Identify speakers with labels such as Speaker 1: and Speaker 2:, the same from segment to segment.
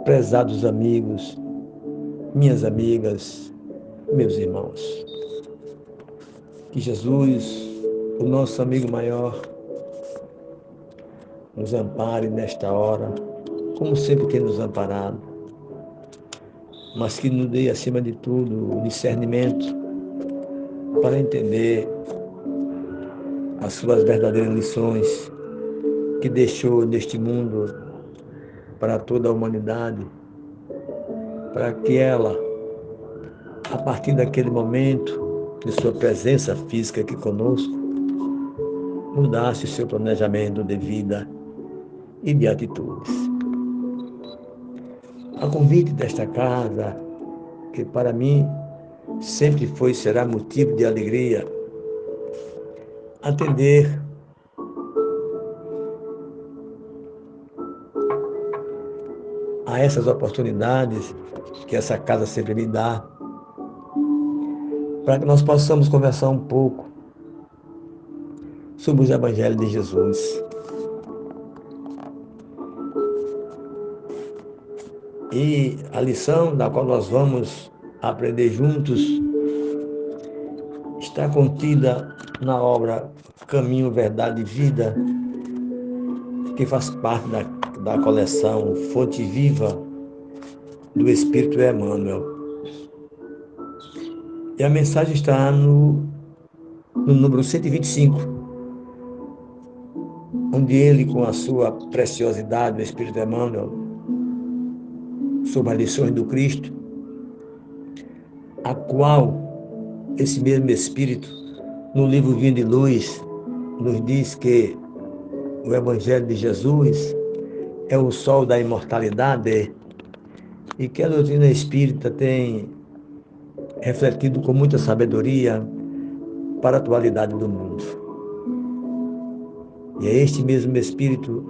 Speaker 1: Prezados amigos, minhas amigas, meus irmãos, que Jesus, o nosso amigo maior, nos ampare nesta hora, como sempre tem nos amparado, mas que nos dê, acima de tudo, o discernimento para entender as suas verdadeiras lições que deixou neste mundo para toda a humanidade, para que ela, a partir daquele momento de sua presença física aqui conosco, mudasse o seu planejamento de vida e de atitudes. A convite desta casa, que para mim sempre foi e será motivo de alegria, atender a essas oportunidades que essa casa sempre me dá, para que nós possamos conversar um pouco sobre os Evangelhos de Jesus. E a lição da qual nós vamos aprender juntos está contida na obra Caminho, Verdade e Vida, que faz parte da coleção Fonte Viva do Espírito Emmanuel. E a mensagem está no número 125, onde ele, com a sua preciosidade, o Espírito Emmanuel, sobre as lições do Cristo, a qual esse mesmo Espírito, no livro Vinho de Luz, nos diz que o Evangelho de Jesus é o sol da imortalidade e que a doutrina espírita tem refletido com muita sabedoria para a atualidade do mundo. E é este mesmo Espírito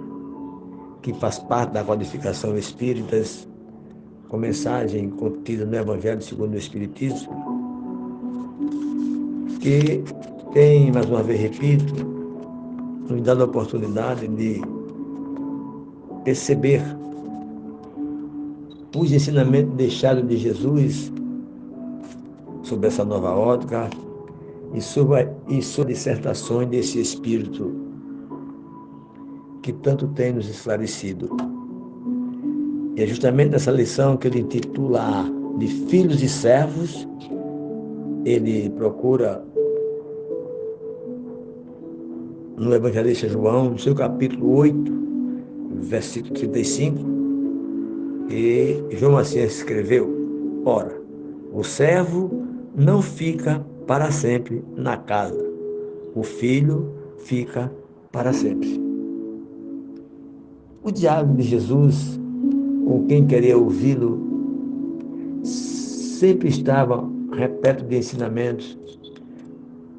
Speaker 1: que faz parte da codificação espíritas, com mensagem contida no Evangelho segundo o Espiritismo, que tem, mais uma vez repito, nos dado a oportunidade de perceber os ensinamentos deixados de Jesus sobre essa nova ótica e sobre dissertações desse Espírito que tanto tem nos esclarecido. E é justamente nessa lição que ele intitula de Filhos e Servos, ele procura no Evangelista João, no seu capítulo 8, versículo 35, e João assim escreveu: ora, o servo não fica para sempre na casa, o filho fica para sempre. O diálogo de Jesus, com quem queria ouvi-lo, sempre estava repleto de ensinamentos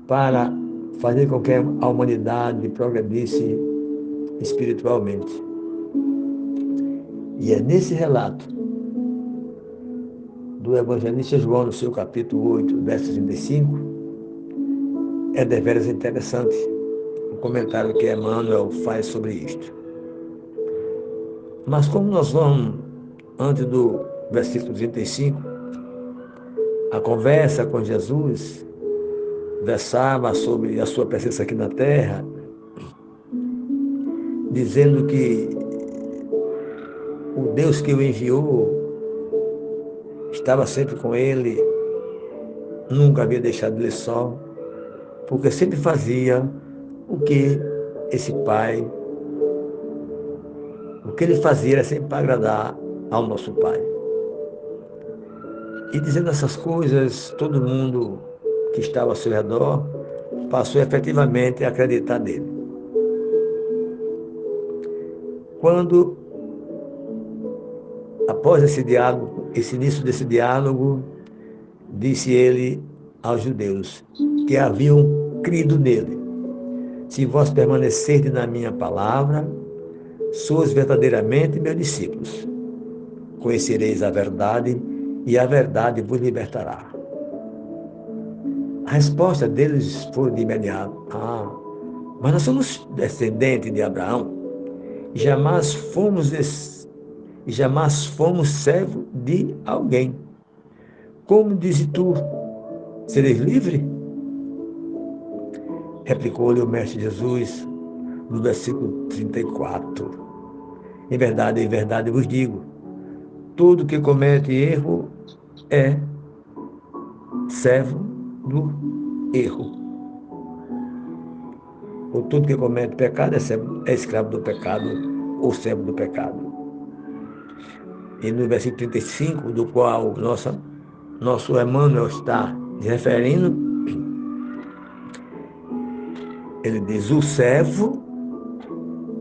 Speaker 1: para fazer com que a humanidade progredisse espiritualmente. E é nesse relato do Evangelista João, no seu capítulo 8, verso 35, é deveras interessante o comentário que Emmanuel faz sobre isto. Mas como nós vamos, antes do versículo 35, a conversa com Jesus versava sobre a sua presença aqui na Terra, dizendo que o Deus que o enviou estava sempre com ele, nunca havia deixado ele só, porque sempre fazia o que esse Pai, o que ele fazia era sempre para agradar ao nosso Pai. E dizendo essas coisas, todo mundo que estava ao seu redor passou efetivamente a acreditar nele. Quando, após esse diálogo, esse início desse diálogo, disse ele aos judeus que haviam crido nele: se vós permanecerdes na minha palavra, sois verdadeiramente meus discípulos. Conhecereis a verdade e a verdade vos libertará. A resposta deles foi de imediato: mas nós somos descendentes de Abraão e jamais fomos e jamais fomos servos de alguém. Como dizes tu, sereis livre? Replicou-lhe o Mestre Jesus no versículo 34. Em verdade vos digo, todo que comete erro é servo do erro. Ou todo que comete pecado é escravo do pecado ou servo do pecado. E no versículo 35, do qual nosso Emmanuel está se referindo, ele diz: o servo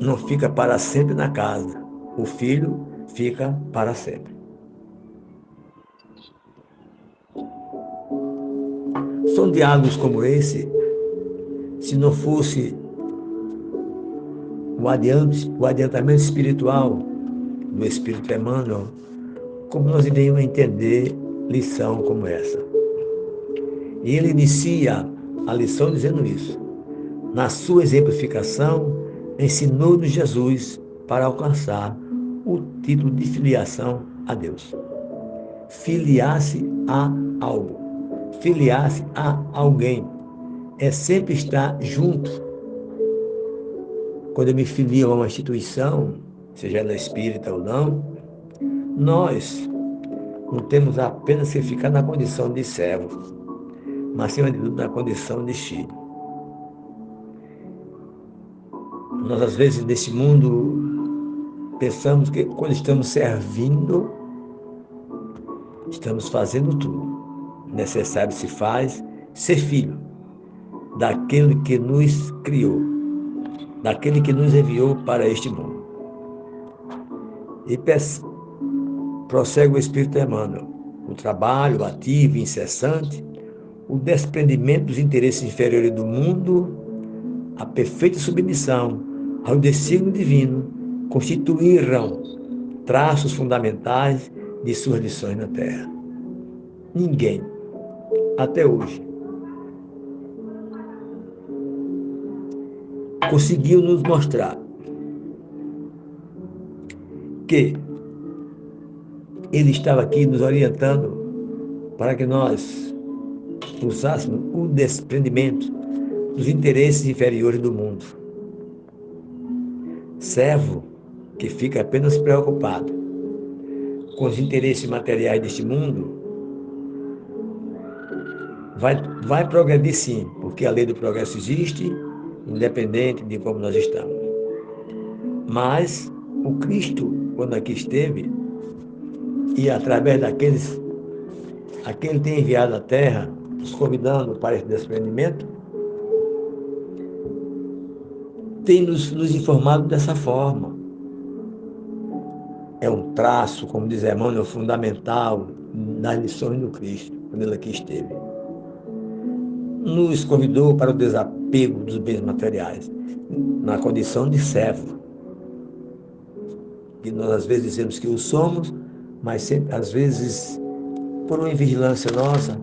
Speaker 1: não fica para sempre na casa, o filho fica para sempre. São diálogos como esse, se não fosse o adiantamento espiritual do Espírito Emmanuel, como nós iríamos entender lição como essa? E ele inicia a lição dizendo isso. Na sua exemplificação, ensinou-nos Jesus para alcançar o título de filiação a Deus. Filiar-se a algo, filiar-se a alguém, é sempre estar junto. Quando eu me filio a uma instituição, seja ela espírita ou não, nós não temos apenas que ficar na condição de servo, mas acima de tudo na condição de filho. Nós, às vezes, nesse mundo, pensamos que quando estamos servindo, estamos fazendo tudo. Necessário se faz ser filho daquele que nos criou, daquele que nos enviou para este mundo. E prossegue o Espírito Emmanuel. O trabalho ativo e incessante, o desprendimento dos interesses inferiores do mundo, a perfeita submissão ao desígnio divino constituíram traços fundamentais de suas lições na Terra. Ninguém, até hoje, conseguiu nos mostrar que ele estava aqui nos orientando para que nós usássemos o desprendimento dos interesses inferiores do mundo. Servo que fica apenas preocupado com os interesses materiais deste mundo vai progredir sim, porque a lei do progresso existe, independente de como nós estamos. Mas o Cristo, quando aqui esteve, e através daqueles a quem ele tem enviado à Terra, nos convidando para esse desprendimento, tem nos informado dessa forma. É um traço, como diz Emmanuel, fundamental das lições do Cristo, quando ele aqui esteve. Nos convidou para o desapego dos bens materiais, na condição de servo. Que nós às vezes dizemos que o somos, mas sempre, às vezes, por uma vigilância nossa,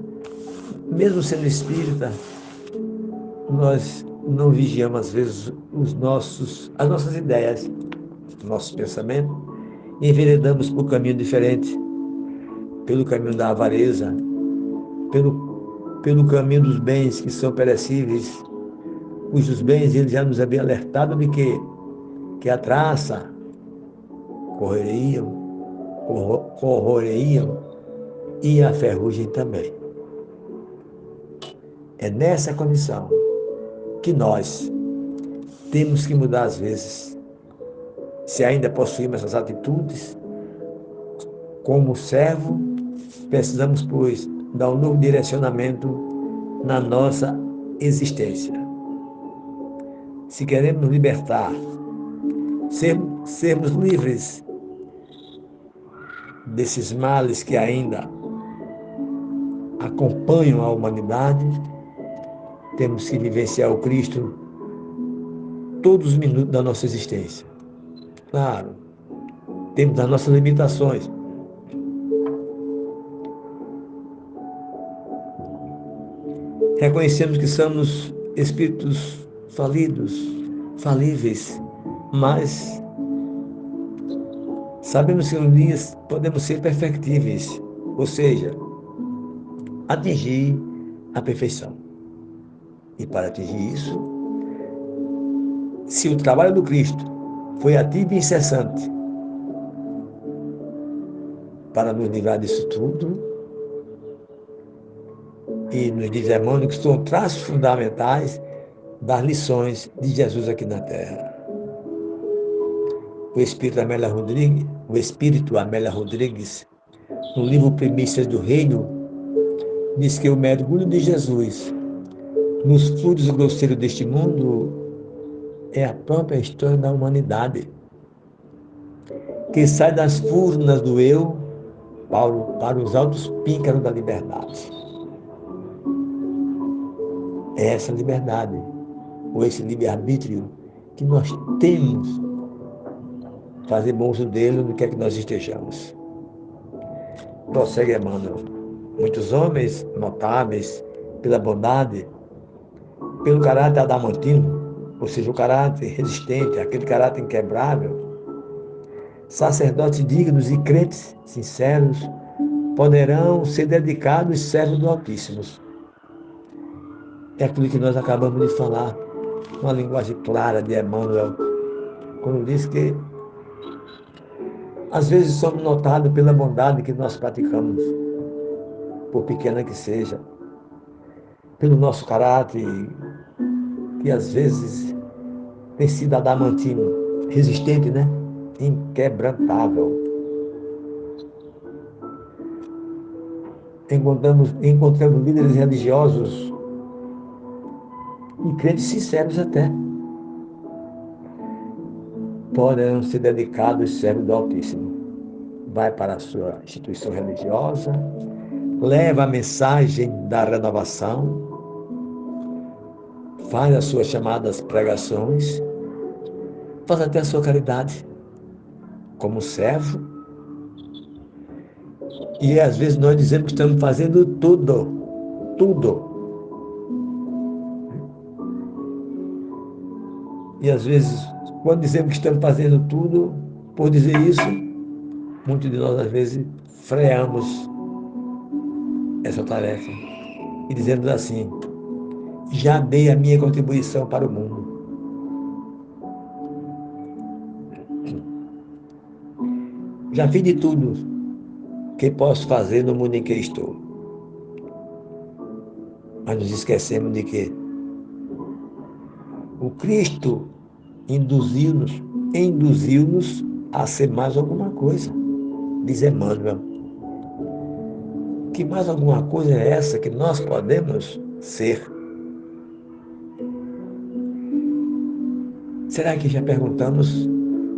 Speaker 1: mesmo sendo espírita, nós não vigiamos às vezes as nossas ideias, nossos pensamentos, e enveredamos por caminho diferente, pelo caminho da avareza, pelo caminho dos bens que são perecíveis, cujos bens ele já nos havia alertado de que a traça corroeriam e a ferrugem também. É nessa condição que nós temos que mudar às vezes. Se ainda possuímos essas atitudes, como servo, precisamos, pois, dar um novo direcionamento na nossa existência. Se queremos nos libertar, sermos livres desses males que ainda acompanham a humanidade, temos que vivenciar o Cristo todos os minutos da nossa existência. Claro, temos as nossas limitações. Reconhecemos que somos espíritos falidos, falíveis, mas Sabemos que um dia podemos ser perfectíveis, ou seja, atingir a perfeição. E para atingir isso, se o trabalho do Cristo foi ativo e incessante para nos livrar disso tudo, e nos diz Emmanuel que são traços fundamentais das lições de Jesus aqui na Terra. O Espírito Amélia Rodrigues, no livro Primícias do Reino, diz que o mergulho de Jesus nos fluidos grosseiros deste mundo é a própria história da humanidade, que sai das furnas do eu para os altos píncaros da liberdade. É essa liberdade, ou esse livre-arbítrio, que nós temos fazer bom uso dele no que é que nós estejamos. Prossegue Emmanuel. Muitos homens notáveis pela bondade, pelo caráter adamantino, ou seja, o caráter resistente, aquele caráter inquebrável, sacerdotes dignos e crentes sinceros, poderão ser dedicados servos do Altíssimo. É aquilo que nós acabamos de falar, uma linguagem clara de Emmanuel, quando diz que às vezes somos notados pela bondade que nós praticamos, por pequena que seja, pelo nosso caráter, que às vezes tem sido adamantino, resistente, né? Inquebrantável. Encontramos líderes religiosos e crentes sinceros até, poderão ser dedicados servos do Altíssimo. Vai para a sua instituição religiosa, leva a mensagem da renovação, faz as suas chamadas pregações, faz até a sua caridade como servo. E às vezes nós dizemos que estamos fazendo tudo. E às vezes, quando dizemos que estamos fazendo tudo, por dizer isso, muitos de nós às vezes freamos essa tarefa e dizemos assim: já dei a minha contribuição para o mundo. Já fiz de tudo que posso fazer no mundo em que estou. Mas nos esquecemos de que o Cristo induziu-nos a ser mais alguma coisa, diz Emmanuel. Que mais alguma coisa é essa que nós podemos ser? Será que já perguntamos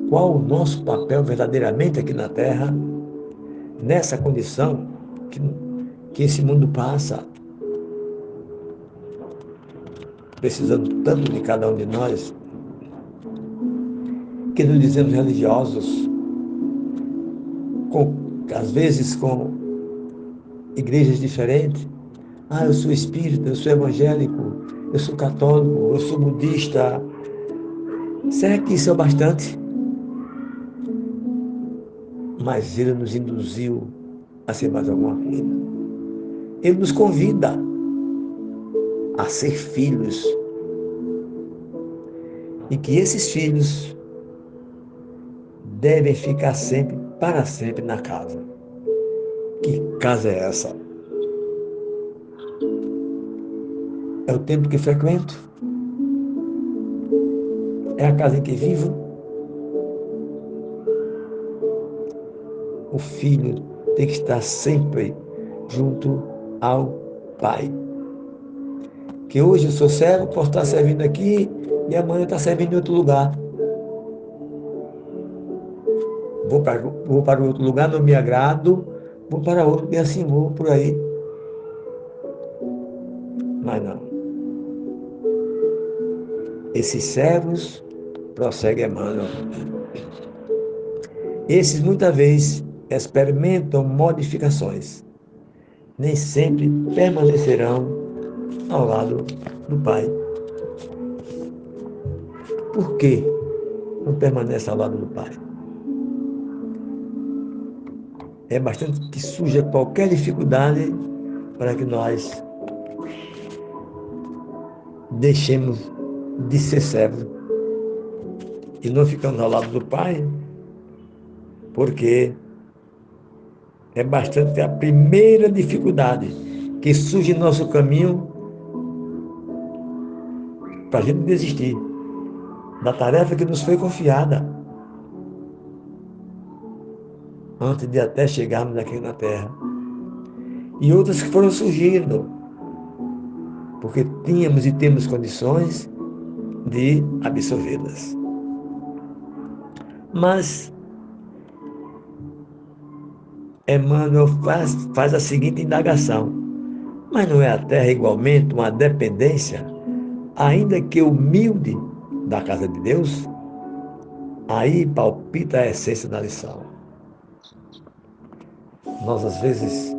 Speaker 1: qual o nosso papel verdadeiramente aqui na Terra, nessa condição que esse mundo passa, precisando tanto de cada um de nós, que nos dizemos religiosos, às vezes com igrejas diferentes. Eu sou espírita, eu sou evangélico, eu sou católico, eu sou budista. Será que isso é o bastante? Mas ele nos induziu a ser mais alguma coisa. Ele nos convida a ser filhos. E que esses filhos devem ficar sempre, para sempre, na casa. Que casa é essa? É o templo que frequento? É a casa em que vivo? O filho tem que estar sempre junto ao Pai. Que hoje eu sou servo, posso estar servindo aqui e amanhã estar servindo em outro lugar. Vou para outro lugar, não me agrado, vou para outro e assim vou por aí. Mas não. Esses servos, prossegue Emmanuel, esses muitas vezes experimentam modificações, nem sempre permanecerão ao lado do Pai. Por que não permanece ao lado do Pai? É bastante que surja qualquer dificuldade para que nós deixemos de ser servos e não ficamos ao lado do Pai, porque é bastante a primeira dificuldade que surge em nosso caminho para a gente desistir da tarefa que nos foi confiada antes de até chegarmos aqui na Terra. E outras que foram surgindo, porque tínhamos e temos condições de absorvê-las. Mas Emmanuel faz a seguinte indagação: mas não é a Terra igualmente uma dependência, ainda que humilde, da casa de Deus? Aí palpita a essência da lição. Nós, às vezes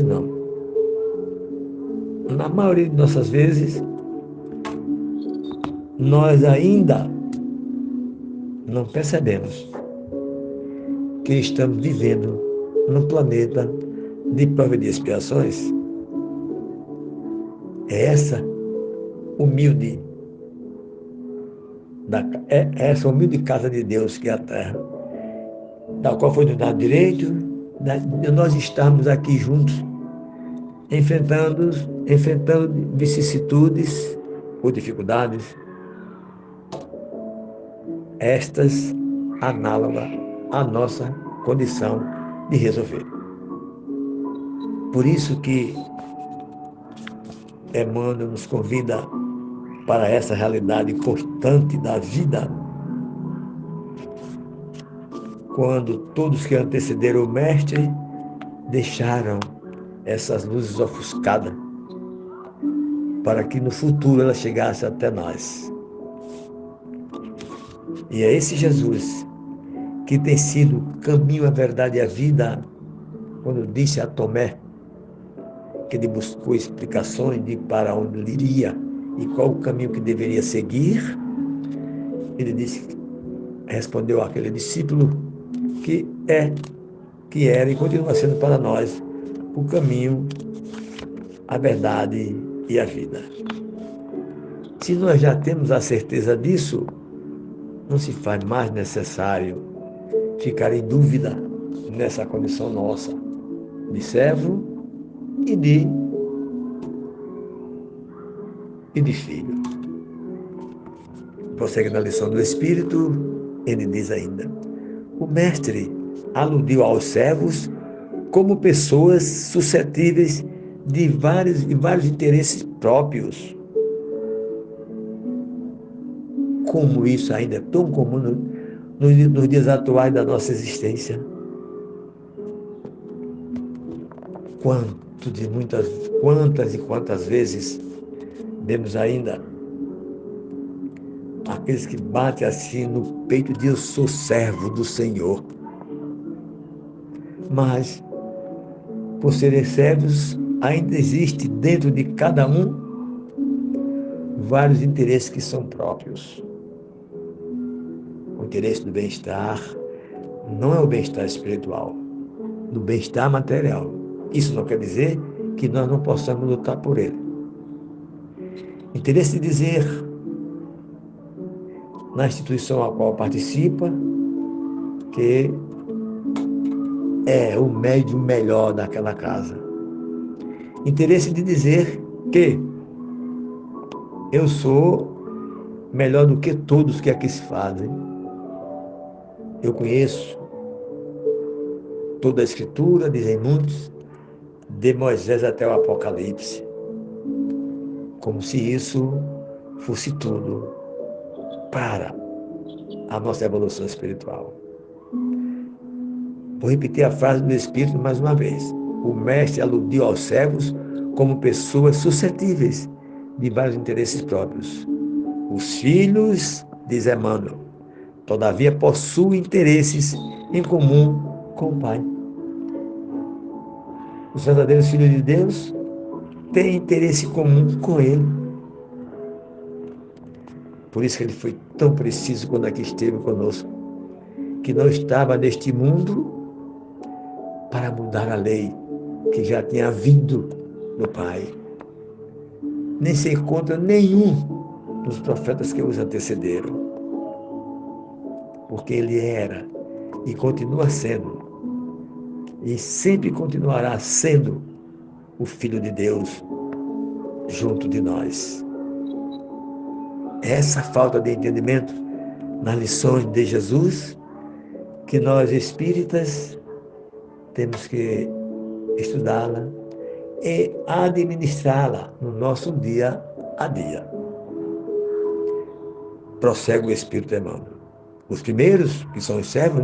Speaker 1: não. Na maioria de nossas vezes, nós ainda não percebemos que estamos vivendo num planeta de prova e de expiações. É humilde, essa humilde casa de Deus que é a Terra, da qual foi nos dado direito de nós estarmos aqui juntos, enfrentando vicissitudes ou dificuldades, estas análogas à nossa condição de resolver. Por isso que Emmanuel nos convida para essa realidade constante da vida, quando todos que antecederam o Mestre deixaram essas luzes ofuscadas, para que no futuro ela chegasse até nós. E é esse Jesus que tem sido o caminho, a verdade e a vida, quando disse a Tomé que ele buscou explicações de para onde ele iria e qual o caminho que deveria seguir, ele respondeu àquele discípulo que era e continua sendo para nós o caminho, a verdade e a vida. Se nós já temos a certeza disso, não se faz mais necessário ficar em dúvida nessa condição nossa de servo e de filho. Prossegue na lição do Espírito, ele diz ainda: o Mestre aludiu aos servos como pessoas suscetíveis de vários interesses próprios. Como isso ainda é tão comum nos dias atuais da nossa existência. Quantas vezes vemos ainda aqueles que batem assim no peito de eu sou servo do Senhor. Mas, por serem servos, ainda existe dentro de cada um vários interesses que são próprios. O interesse do bem-estar não é o bem-estar espiritual, do bem-estar material. Isso não quer dizer que nós não possamos lutar por ele. Interesse de dizer, na instituição a qual participa, que é o médium melhor daquela casa. Interesse de dizer que eu sou melhor do que todos que aqui se fazem. Eu conheço toda a Escritura, dizem muitos, de Moisés até o Apocalipse, como se isso fosse tudo para a nossa evolução espiritual. Vou repetir a frase do Espírito mais uma vez. O Mestre aludiu aos servos como pessoas suscetíveis de vários interesses próprios. Os filhos, diz Emmanuel, todavia possuem interesses em comum com o Pai. Os verdadeiros filhos de Deus têm interesse comum com Ele. Por isso que Ele foi tão preciso quando aqui esteve conosco, que não estava neste mundo para mudar a lei que já tinha vindo do Pai. Nem se encontra nenhum dos profetas que os antecederam, porque ele era e continua sendo, e sempre continuará sendo o Filho de Deus junto de nós. Essa falta de entendimento nas lições de Jesus que nós espíritas temos que estudá-la e administrá-la no nosso dia a dia. Prossegue o Espírito Emmanuel. Os primeiros, que são os servos,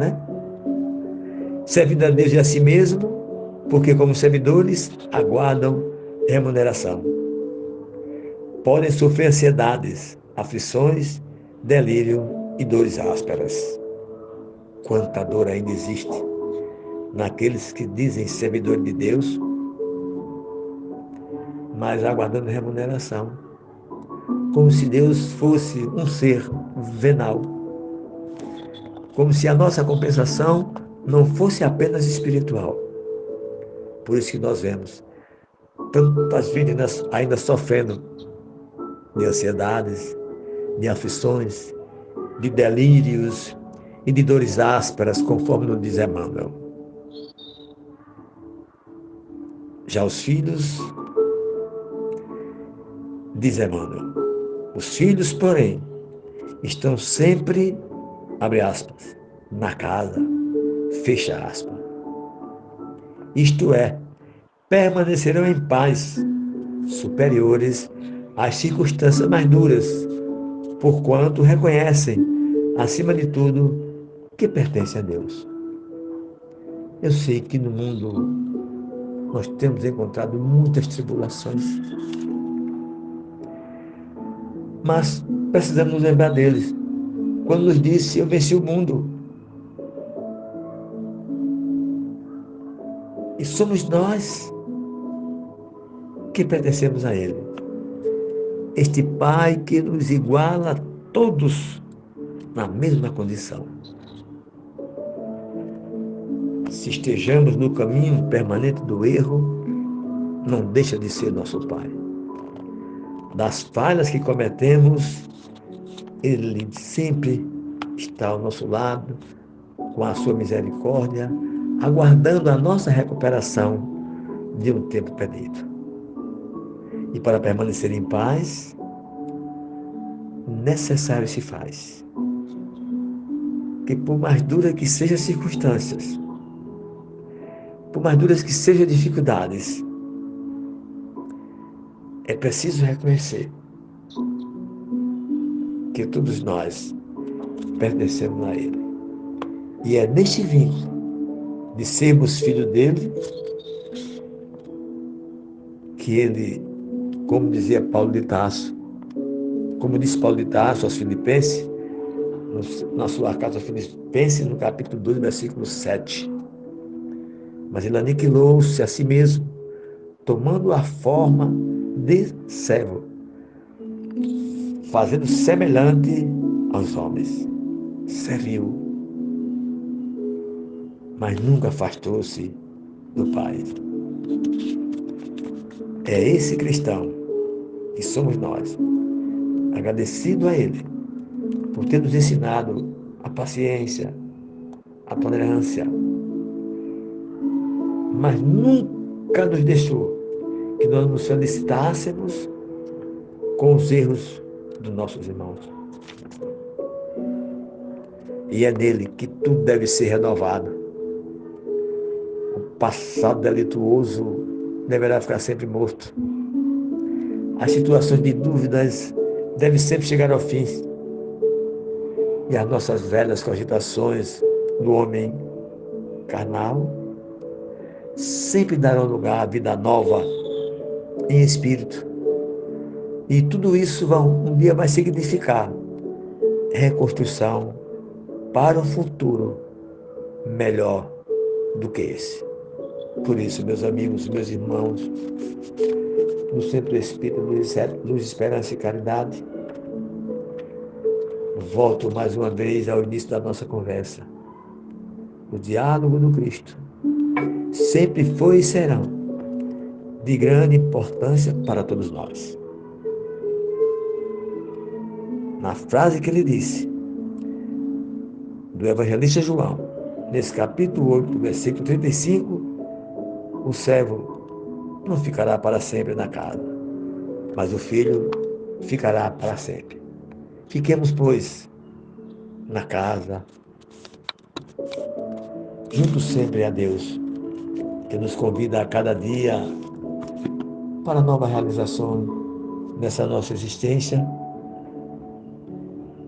Speaker 1: servindo a Deus e a si mesmo, porque como servidores aguardam remuneração. Podem sofrer ansiedades, aflições, delírio e dores ásperas. Quanta dor ainda existe naqueles que dizem servidores de Deus, mas aguardando remuneração, como se Deus fosse um ser venal, como se a nossa compensação não fosse apenas espiritual. Por isso que nós vemos tantas vidas ainda sofrendo de ansiedades, de aflições, de delírios e de dores ásperas, conforme nos diz Emmanuel. Já os filhos, diz Emmanuel, os filhos, porém, estão sempre, abre aspas, na casa, fecha aspas. Isto é, permanecerão em paz, superiores às circunstâncias mais duras, porquanto reconhecem, acima de tudo, que pertence a Deus. Eu sei que no mundo nós temos encontrado muitas tribulações, mas precisamos nos lembrar deles. Quando nos disse, eu venci o mundo. E somos nós que pertencemos a Ele. Este Pai que nos iguala a todos na mesma condição. Se estejamos no caminho permanente do erro, não deixa de ser nosso Pai. Das falhas que cometemos, Ele sempre está ao nosso lado, com a sua misericórdia, aguardando a nossa recuperação de um tempo perdido. E para permanecer em paz, necessário se faz que, por mais duras que sejam as circunstâncias, por mais duras que sejam as dificuldades, é preciso reconhecer que todos nós pertencemos a Ele. E é neste vínculo de sermos filhos dele que Ele, como dizia Paulo de Tarso, como disse Paulo de Tarso aos Filipenses, na sua carta aos Filipenses, no capítulo 2, versículo 7. Mas ele aniquilou-se a si mesmo, tomando a forma de servo, fazendo semelhante aos homens. Serviu, mas nunca afastou-se do Pai. É esse cristão que somos nós, agradecido a Ele por ter nos ensinado a paciência, a tolerância, mas nunca nos deixou que nós nos felicitássemos com os erros dos nossos irmãos. E é nele que tudo deve ser renovado. O passado delituoso deverá ficar sempre morto. As situações de dúvidas devem sempre chegar ao fim. E as nossas velhas cogitações do homem carnal sempre darão lugar à vida nova em espírito. E tudo isso um dia vai significar reconstrução para um futuro melhor do que esse. Por isso, meus amigos, meus irmãos, no Centro Espírita Luz, Esperança e Caridade, volto mais uma vez ao início da nossa conversa. O diálogo do Cristo sempre foi e serão de grande importância para todos nós. Na frase que ele disse, do evangelista João, nesse capítulo 8, versículo 35, o servo não ficará para sempre na casa, mas o filho ficará para sempre. Fiquemos, pois, na casa, juntos sempre a Deus, que nos convida a cada dia para nova realização nessa nossa existência,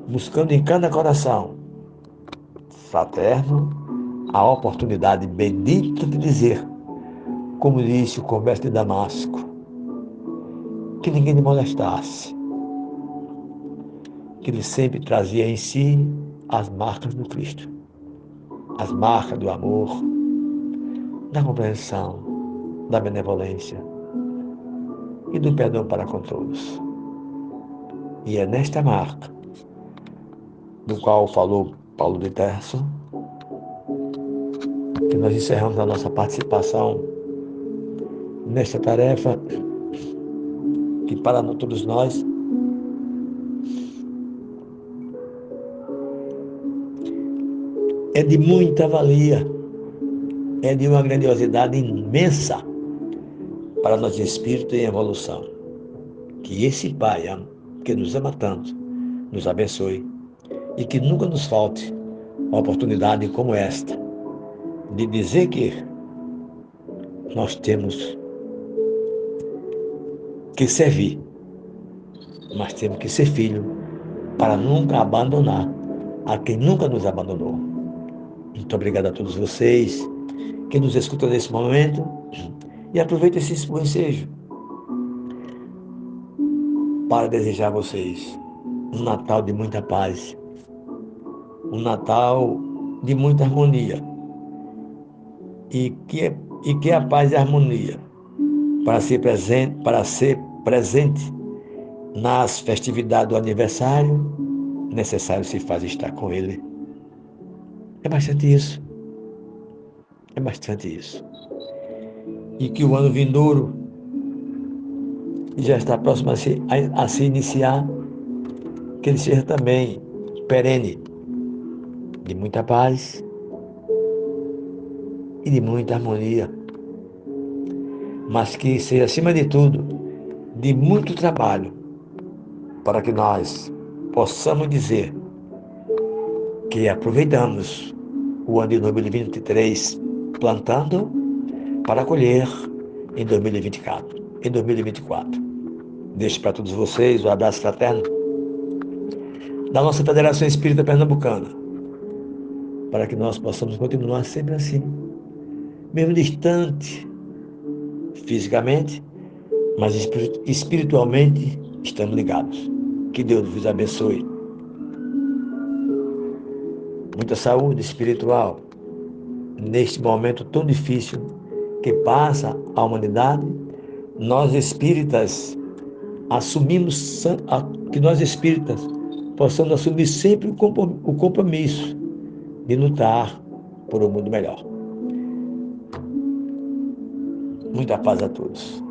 Speaker 1: buscando em cada coração fraterno a oportunidade bendita de dizer, como disse o comércio de Damasco, que ninguém lhe molestasse, que ele sempre trazia em si as marcas do Cristo, as marcas do amor, da compreensão, da benevolência e do perdão para com todos. E é nesta marca, do qual falou Paulo de Tarso, que nós encerramos a nossa participação nesta tarefa que para todos nós é de muita valia, é de uma grandiosidade imensa para nosso espírito em evolução. Que esse Pai que nos ama tanto, nos abençoe e que nunca nos falte uma oportunidade como esta de dizer que nós temos que servir, mas temos que ser filho para nunca abandonar a quem nunca nos abandonou. Muito obrigado a todos vocês que nos escutam nesse momento e aproveito esse ensejo para desejar a vocês um Natal de muita paz, um Natal de muita harmonia e que a paz e a harmonia para ser presente nas festividades do aniversário, necessário se faz estar com ele. É bastante isso. É bastante isso. E que o ano vindouro já está próximo a se iniciar, que ele seja também perene, de muita paz e de muita harmonia, mas que seja, acima de tudo, de muito trabalho, para que nós possamos dizer que aproveitamos o ano de 2023 plantando para colher em 2024. Deixo para todos vocês o abraço fraterno da nossa Federação Espírita Pernambucana, para que nós possamos continuar sempre assim, mesmo distante fisicamente, mas espiritualmente estamos ligados. Que Deus vos abençoe. Muita saúde espiritual neste momento tão difícil que passa a humanidade. Nós espíritas que nós espíritas possamos assumir sempre o compromisso de lutar por um mundo melhor. Muita paz a todos.